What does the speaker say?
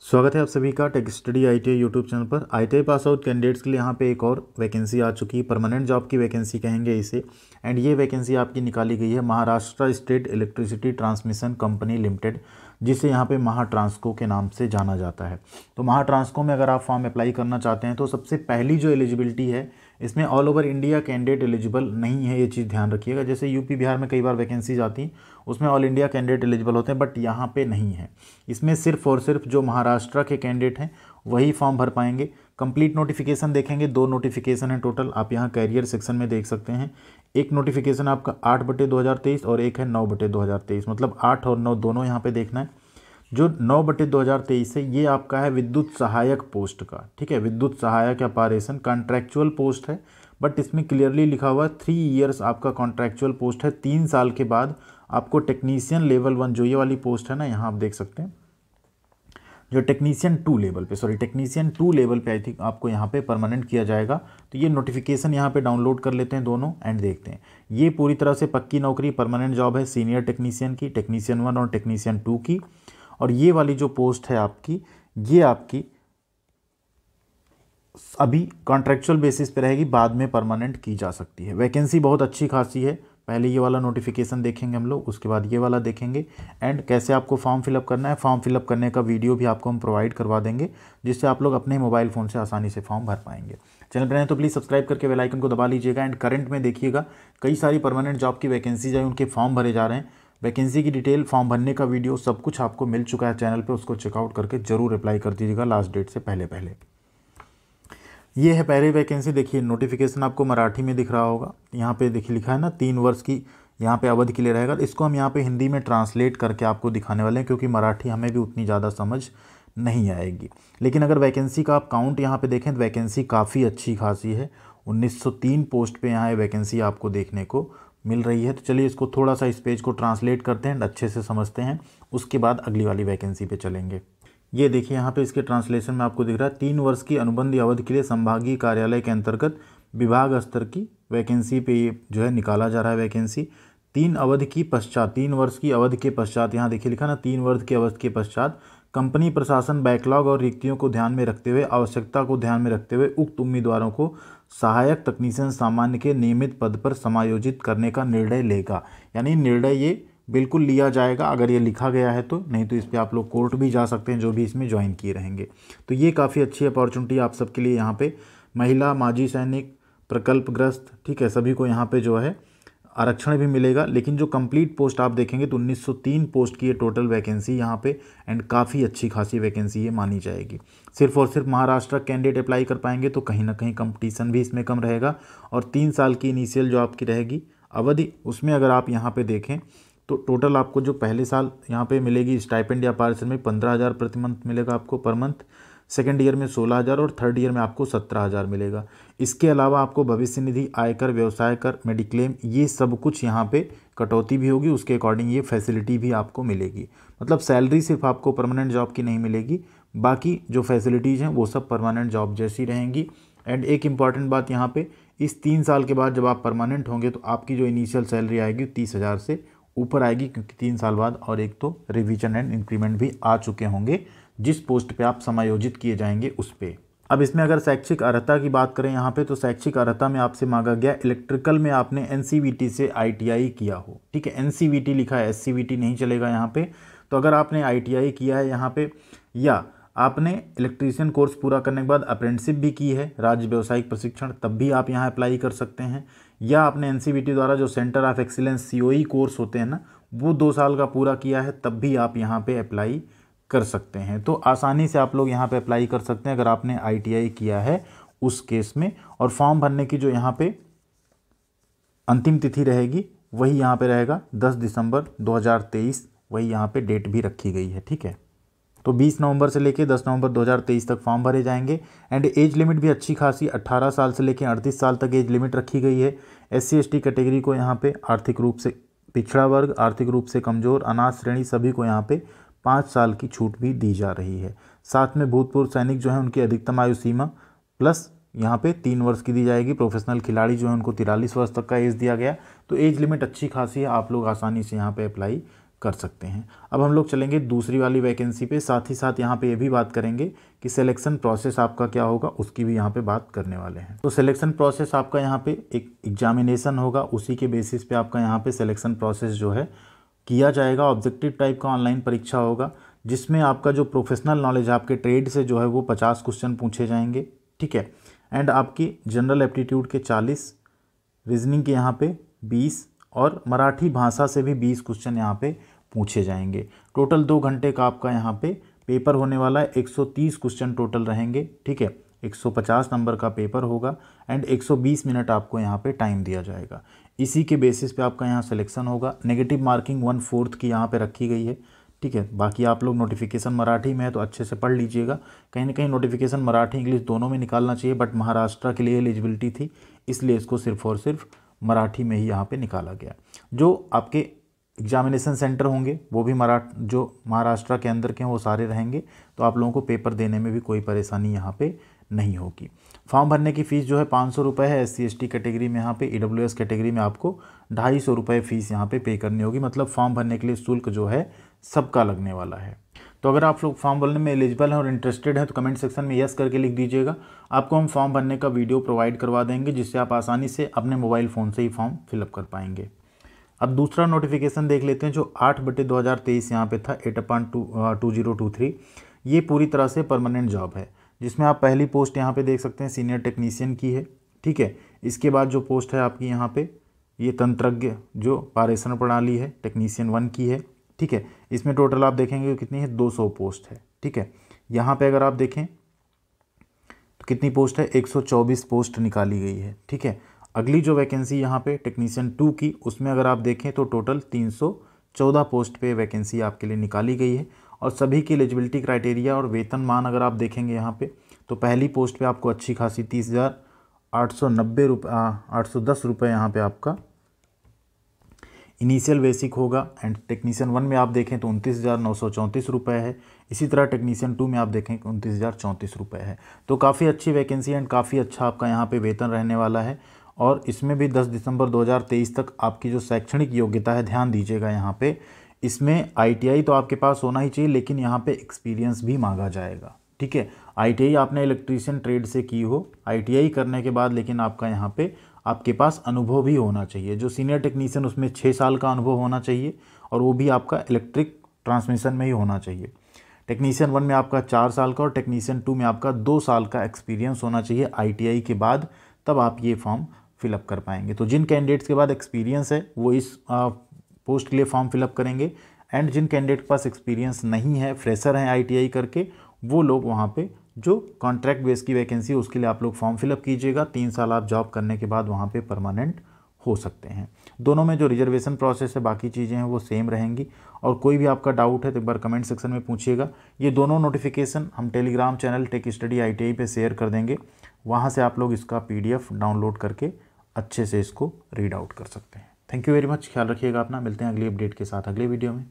स्वागत है आप सभी का tech study ITI YouTube channel पर। आईटीआई पास आउट कैंडिडेट्स के लिए यहाँ पे एक और वैकेंसी आ चुकी है, परमानेंट जॉब की वैकेंसी कहेंगे इसे। एंड ये वैकेंसी आपकी निकाली गई है Maharashtra state electricity transmission company limited, जिसे यहाँ पे महाट्रांसको के नाम से जाना जाता है। तो महाट्रांसको में अगर आप फॉर्म अप्लाई करना चाहते हैं तो सबसे पहली जो एलिजिबिलिटी है, इसमें all over India candidate eligible नहीं है, ये चीज़ ध्यान रखिएगा। जैसे यूपी बिहार में कई बार वैकेंसीज आती हैं, उसमें ऑल इंडिया कैंडिडेट एलिजिबल होते हैं, बट यहाँ पे नहीं है। इसमें सिर्फ और सिर्फ जो महाराष्ट्र के कैंडिडेट हैं वही फॉर्म भर पाएंगे। कंप्लीट नोटिफिकेशन देखेंगे, 2 नोटिफिकेशन है टोटल, आप यहाँ कैरियर सेक्शन में देख सकते हैं। एक नोटिफिकेशन आपका 8/2023 और एक है 9/2023, मतलब 8 और 9 दोनों यहाँ पे देखना है। जो 9/2023 है ये आपका है विद्युत सहायक पोस्ट का, ठीक है, विद्युत सहायक या पारेषण कॉन्ट्रैक्चुअल पोस्ट है, बट इसमें क्लियरली लिखा हुआ है 3 ईयर्स आपका कॉन्ट्रैक्चुअल पोस्ट है। 3 साल के बाद आपको टेक्नीशियन लेवल 1 जो ये वाली पोस्ट है ना, यहाँ आप देख सकते हैं, जो टेक्नीशियन 2 लेवल पे आई थिंक आपको यहाँ पे परमानेंट किया जाएगा। तो ये नोटिफिकेशन यहाँ पे डाउनलोड कर लेते हैं दोनों एंड देखते हैं। ये पूरी तरह से पक्की नौकरी परमानेंट जॉब है सीनियर टेक्नीशियन की, टेक्नीशियन 1 और टेक्नीशियन 2 की। और ये वाली जो पोस्ट है आपकी, ये आपकी अभी कॉन्ट्रैक्चुअल बेसिस पे रहेगी, बाद में परमानेंट की जा सकती है। वैकेंसी बहुत अच्छी खासी है। पहले ये वाला नोटिफिकेशन देखेंगे हम लोग, उसके बाद ये वाला देखेंगे एंड कैसे आपको फॉर्म फिलअप करना है। फॉर्म फिलअप करने का वीडियो भी आपको हम प्रोवाइड करवा देंगे, जिससे आप लोग अपने मोबाइल फ़ोन से आसानी से फॉर्म भर पाएंगे। चैनल पर हैं तो प्लीज़ सब्सक्राइब करके बेल आइकन को दबा लीजिएगा। एंड करंट में देखिएगा कई सारी परमानेंट जॉब की वैकेंसीज है, उनके फॉर्म भरे जा रहे हैं। वैकेंसी की डिटेल, फॉर्म भरने का वीडियो, सब कुछ आपको मिल चुका है चैनल पे, उसको चेकआउट करके जरूर अप्लाई कर दीजिएगा लास्ट डेट से पहले पहले। ये है पहली वैकेंसी। देखिए नोटिफिकेशन आपको मराठी में दिख रहा होगा, यहाँ पे देखिए लिखा है ना 3 वर्ष की यहाँ पे अवधि के लिए रहेगा। इसको हम यहाँ पे हिंदी में ट्रांसलेट करके आपको दिखाने वाले हैं, क्योंकि मराठी हमें भी उतनी ज़्यादा समझ नहीं आएगी। लेकिन अगर वैकेंसी का आप काउंट यहाँ पे देखें तो वैकेंसी काफ़ी अच्छी खासी है। 1903 पोस्ट पे यहाँ वैकेंसी आपको देखने को मिल रही है। तो चलिए इसको थोड़ा सा इस पेज को ट्रांसलेट करते हैं, अच्छे से समझते हैं, उसके बाद अगली वाली वैकेंसी पे चलेंगे। ये देखिए यहाँ पे इसके ट्रांसलेशन में आपको दिख रहा है 3 वर्ष की अनुबंध अवधि के लिए संभागीय कार्यालय के अंतर्गत विभाग स्तर की वैकेंसी पे ये जो है निकाला जा रहा है वैकेंसी। 3 अवधि की पश्चात, 3 वर्ष की अवधि के पश्चात, यहाँ देखिए लिखा ना 3 वर्ष की अवधि के पश्चात कंपनी प्रशासन बैकलॉग और रिक्तियों को ध्यान में रखते हुए, आवश्यकता को ध्यान में रखते हुए उक्त उम्मीदवारों को सहायक तकनीशियन सामान्य के नियमित पद पर समायोजित करने का निर्णय लेगा। यानी निर्णय ये बिल्कुल लिया जाएगा अगर ये लिखा गया है तो, नहीं तो इस पर आप लोग कोर्ट भी जा सकते हैं जो भी इसमें ज्वाइन किए रहेंगे। तो ये काफ़ी अच्छी अपॉर्चुनिटी आप सबके लिए यहाँ पे, महिला, माजी सैनिक, प्रकल्पग्रस्त, ठीक है, सभी को यहाँ पे जो है आरक्षण भी मिलेगा। लेकिन जो कंप्लीट पोस्ट आप देखेंगे तो 1903 पोस्ट की ये टोटल वैकेंसी यहाँ पे, एंड काफ़ी अच्छी खासी वैकेंसी ये मानी जाएगी। सिर्फ और सिर्फ महाराष्ट्र कैंडिडेट अप्लाई कर पाएंगे, तो कहीं ना कहीं कंपटीशन भी इसमें कम रहेगा। और 3 साल की इनिशियल जो आपकी रहेगी अवधि, उसमें अगर आप यहाँ पे देखें तो टोटल आपको जो पहले साल यहाँ पे मिलेगी स्टाइपेंड या पारिश्रमिक में 15,000 प्रति मंथ मिलेगा आपको पर मंथ, सेकेंड ईयर में 16,000 और थर्ड ईयर में आपको 17,000 मिलेगा। इसके अलावा आपको भविष्य निधि, आयकर, व्यवसाय कर, मेडिक्लेम, ये सब कुछ यहाँ पे कटौती भी होगी, उसके अकॉर्डिंग ये फैसिलिटी भी आपको मिलेगी। मतलब सैलरी सिर्फ आपको परमानेंट जॉब की नहीं मिलेगी, बाकी जो फैसिलिटीज़ हैं वो सब परमानेंट जॉब जैसी रहेंगी। एंड एक इम्पॉर्टेंट बात यहाँ पे, इस 3 साल के बाद जब आप परमानेंट होंगे तो आपकी जो इनिशियल सैलरी आएगी 30,000 से ऊपर आएगी, क्योंकि 3 साल बाद और एक तो रिवीजन एंड इंक्रीमेंट भी आ चुके होंगे जिस पोस्ट पे आप समायोजित किए जाएंगे उस पे। अब इसमें अगर शैक्षिक अर्हता की बात करें यहाँ पे, तो शैक्षिक अर्हता में आपसे मांगा गया इलेक्ट्रिकल में आपने एनसीवीटी से आईटीआई किया हो, ठीक है, एनसीवीटी लिखा है, एससीवीटी नहीं चलेगा यहाँ पे। तो अगर आपने आईटीआई किया है यहाँ पे, या आपने इलेक्ट्रीशियन कोर्स पूरा करने के बाद अप्रेंटिसशिप भी की है, राज्य व्यावसायिक प्रशिक्षण, तब भी आप यहाँ अप्लाई कर सकते हैं। या आपने एनसीवीटी द्वारा जो centre of excellence COE course होते हैं ना, वो 2 साल का पूरा किया है, तब भी आप यहाँ पे अप्लाई कर सकते हैं। तो आसानी से आप लोग यहाँ पे अप्लाई कर सकते हैं अगर आपने आईटीआई किया है उस केस में। और फॉर्म भरने की जो यहाँ पे अंतिम तिथि रहेगी वही यहाँ पे रहेगा 10 दिसंबर 2023, वही यहाँ पे डेट भी रखी गई है, ठीक है। तो 20 नवंबर से लेके 10 नवंबर 2023 तक फॉर्म भरे जाएंगे। एंड एज लिमिट भी अच्छी खासी 18 साल से लेके 38 साल तक एज लिमिट रखी गई है। SC ST कैटेगरी को यहाँ पे आर्थिक रूप से पिछड़ा वर्ग, आर्थिक रूप से कमज़ोर, अनाथ श्रेणी, सभी को यहाँ पे 5 साल की छूट भी दी जा रही है। साथ में भूतपूर्व सैनिक जो है उनकी अधिकतम आयु सीमा प्लस यहाँ पे 3 वर्ष की दी जाएगी। प्रोफेशनल खिलाड़ी जो है उनको 43 वर्ष तक का एज दिया गया। तो एज लिमिट अच्छी खासी है, आप लोग आसानी से यहाँ पे अप्लाई कर सकते हैं। अब हम लोग चलेंगे दूसरी वाली वैकेंसी पे, साथ ही साथ यहाँ पे ये भी बात करेंगे कि सिलेक्शन प्रोसेस आपका क्या होगा, उसकी भी यहाँ पे बात करने वाले हैं। तो सिलेक्शन प्रोसेस आपका यहाँ पे एक एग्जामिनेशन होगा, उसी के बेसिस पे आपका यहाँ पे सिलेक्शन प्रोसेस जो है किया जाएगा। ऑब्जेक्टिव टाइप का ऑनलाइन परीक्षा होगा, जिसमें आपका जो प्रोफेशनल नॉलेज आपके ट्रेड से जो है वो 50 क्वेश्चन पूछे जाएंगे, ठीक है। एंड आपकी जनरल एप्टीट्यूड के 40, रीजनिंग के यहाँ पे 20 और मराठी भाषा से भी 20 क्वेश्चन यहाँ पे पूछे जाएंगे। टोटल 2 घंटे का आपका यहाँ पे पेपर होने वाला है। 130 क्वेश्चन टोटल रहेंगे, ठीक है। 150 नंबर का पेपर होगा एंड 120 मिनट आपको यहाँ पे टाइम दिया जाएगा। इसी के बेसिस पे आपका यहाँ सिलेक्शन होगा। नेगेटिव मार्किंग 1/4 की यहाँ पे रखी गई है, ठीक है। बाकी आप लोग नोटिफिकेशन मराठी में है तो अच्छे से पढ़ लीजिएगा। कहीं ना कहीं नोटिफिकेशन मराठी इंग्लिश दोनों में निकालना चाहिए, बट महाराष्ट्र के लिए एलिजिबिलिटी थी, इसलिए इसको सिर्फ और सिर्फ मराठी में ही यहाँ पे निकाला गया। जो आपके एग्जामिनेशन सेंटर होंगे वो भी जो महाराष्ट्र के अंदर के हैं वो सारे रहेंगे, तो आप लोगों को पेपर देने में भी कोई परेशानी यहाँ पे नहीं होगी। फॉर्म भरने की फ़ीस जो है 500 रुपये है। SC ST कैटेगरी में यहाँ पे, EWS कैटेगरी में आपको 250 रुपये फ़ीस यहाँ पे करनी होगी। मतलब फॉर्म भरने के लिए शुल्क जो है सबका लगने वाला है। तो अगर आप लोग फॉर्म भरने में एलिजिबल हैं और इंटरेस्टेड हैं तो कमेंट सेक्शन में यस करके लिख दीजिएगा। आपको हम फॉर्म भरने का वीडियो प्रोवाइड करवा देंगे, जिससे आप आसानी से अपने मोबाइल फ़ोन से ही फॉर्म फिलअप कर पाएंगे। अब दूसरा नोटिफिकेशन देख लेते हैं, जो 8/2023 यहाँ पे था, 8/2023। ये पूरी तरह से परमानेंट जॉब है, जिसमें आप पहली पोस्ट यहाँ पे देख सकते हैं सीनियर टेक्नीशियन की है, ठीक है। इसके बाद जो पोस्ट है आपकी यहाँ पे ये तंत्रज्ञ जो पारेषण प्रणाली है, टेक्नीशियन 1 की है, ठीक है। इसमें टोटल आप देखेंगे कितनी है, 200 पोस्ट है, ठीक है। यहाँ पे अगर आप देखें तो कितनी पोस्ट है, 124 पोस्ट निकाली गई है, ठीक है। अगली जो वैकेंसी यहाँ पे टेक्नीशियन 2 की, उसमें अगर आप देखें तो टोटल 314 पोस्ट पे वैकेंसी आपके लिए निकाली गई है। और सभी की एलिजिबिलिटी क्राइटेरिया और वेतनमान अगर आप देखेंगे यहाँ पे, तो पहली पोस्ट पे आपको अच्छी खासी 30,810 रुपये यहाँ पे आपका इनिशियल बेसिक होगा। एंड टेक्नीशियन 1 में आप देखें तो 29,934 रुपये है। इसी तरह टेक्नीशियन 2 में आप देखें 29,034 रुपये है। तो काफ़ी अच्छी वैकेंसी एंड काफ़ी अच्छा आपका यहाँ पे वेतन रहने वाला है। और इसमें भी 10 दिसंबर 2023 तक आपकी जो शैक्षणिक योग्यता है, ध्यान दीजिएगा यहाँ पे, इसमें ITI तो आपके पास होना ही चाहिए, लेकिन यहाँ पे एक्सपीरियंस भी मांगा जाएगा, ठीक है। ITI आपने इलेक्ट्रीशियन ट्रेड से की हो, ITI करने के बाद लेकिन आपका यहाँ पे आपके पास अनुभव भी होना चाहिए। जो सीनियर टेक्नीशियन उसमें 6 साल का अनुभव होना चाहिए, और वो भी आपका इलेक्ट्रिक ट्रांसमिशन में ही होना चाहिए। टेक्नीशियन 1 में आपका 4 साल का और टेक्नीशियन 2 में आपका 2 साल का एक्सपीरियंस होना चाहिए ITI के बाद, तब आप ये फॉर्म फिलअप कर पाएंगे। तो जिन कैंडिडेट्स के बाद एक्सपीरियंस है वो इस पोस्ट के लिए फॉर्म फिलअप करेंगे, एंड जिन कैंडिडेट के पास एक्सपीरियंस नहीं है, फ्रेशर हैं ITI करके, वो लोग वहाँ पे जो कॉन्ट्रैक्ट बेस की वैकेंसी है उसके लिए आप लोग फॉर्म फिलअप कीजिएगा। 3 साल आप जॉब करने के बाद वहाँ पे परमानेंट हो सकते हैं। दोनों में जो रिजर्वेशन प्रोसेस है, बाकी चीज़ें हैं वो सेम रहेंगी। और कोई भी आपका डाउट है तो एक बार कमेंट सेक्शन में पूछिएगा। ये दोनों नोटिफिकेशन हम Telegram channel tech study ITI पे शेयर कर देंगे, वहाँ से आप लोग इसका PDF डाउनलोड करके अच्छे से इसको रीड आउट कर सकते हैं। थैंक यू वेरी मच, ख्याल रखिएगा अपना। मिलते हैं अगली अपडेट के साथ अगले वीडियो में।